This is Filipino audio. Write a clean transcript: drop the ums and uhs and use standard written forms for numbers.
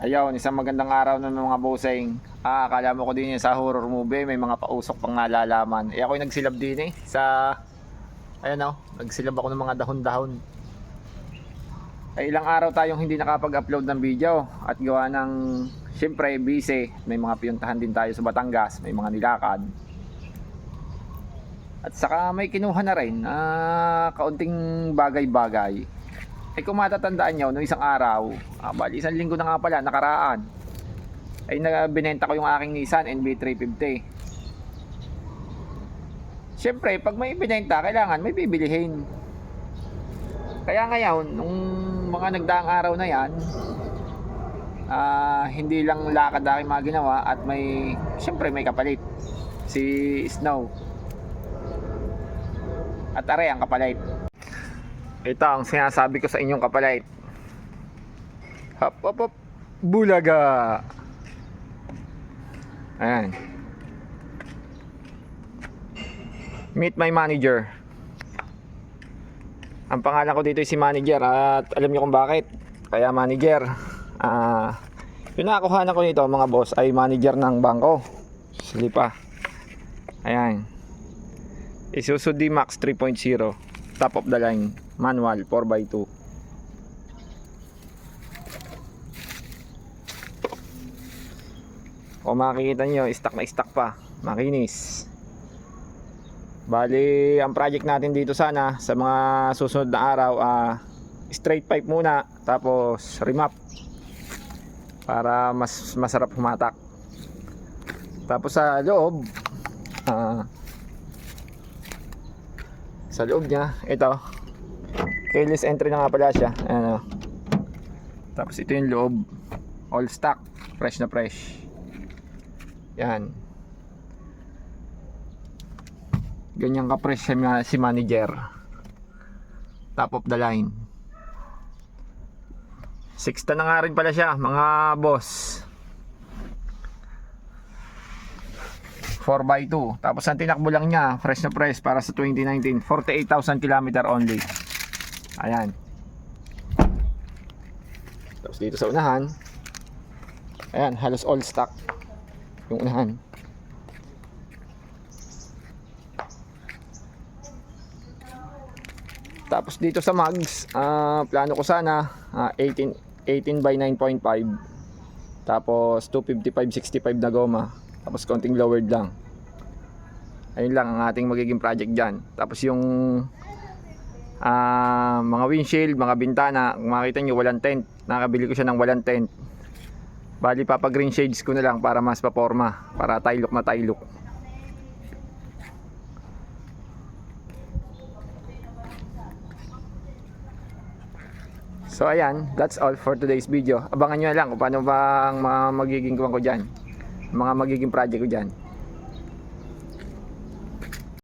Ayun, isang magandang araw na mga bossing. Akala mo ko din sa horror movie, may mga pausok pang nalalaman. Ako'y nagsilab din sa, ayan nagsilab ako ng mga dahon-dahon. Ay ilang araw tayong hindi nakapag-upload ng video at gawa ng, siyempre, busy. May mga piyuntahan din tayo sa Batangas, may mga nilakad. At saka may kinuha na rin, kaunting bagay-bagay. Kung matatandaan nyo, noong isang araw, bali isang linggo na nga pala, nakaraan, ay binenta ko yung aking Nissan NB350. Siyempre, pag may binenta, kailangan may bibilihin. Kaya ngayon, nung mga nagdaang araw na yan, hindi lang lakad aking mga ginawa at may, siyempre may kapalit. Si Snow. At are ang kapalit. Ito ang sinasabi ko sa inyong kapalit. Hop hop hop, bulaga. Ayan. Meet my manager. Ang pangalan ko dito ay si manager. At alam niyo kung bakit. Kaya manager, yung nakakuhanan ko nito mga boss ay manager ng bangko. Silipa. Ayan, Isuzu D-Max 3.0, top of the line, manual 4x2. Kung makikita nyo, stock na stock pa, makinis. Bali, ang project natin dito sana sa mga susunod na araw, straight pipe muna, tapos remap para mas masarap humatak. Tapos sa loob, sa loob niya, ito keyless entry na nga pala siya. Ayan, tapos ito yung loob, all stock, fresh na fresh. Yan, ganyan ka fresh si manager, top of the line. 6 na nga rin pala siya mga boss, 4x2. Tapos ang tinakbo lang niya, fresh na fresh para sa 2019, 48,000 km only. Ayan. Tapos dito sa unahan, ayan, halos all stock yung unahan. Tapos dito sa mags, plano ko sana 18 by 9.5, tapos 255/65 na goma, tapos konting lowered lang. Ayun lang ang ating magiging project dyan. Tapos yung mga windshield, mga bintana, kung makita nyo walang tent, nakabili ko siya ng walang tent. Bali papa green shades ko na lang para mas paporma, para tie look na tie look. So ayan, that's all for today's video. Abangan nyo lang kung paano bang magiging kuwan ko dyan, mga magiging project ko dyan.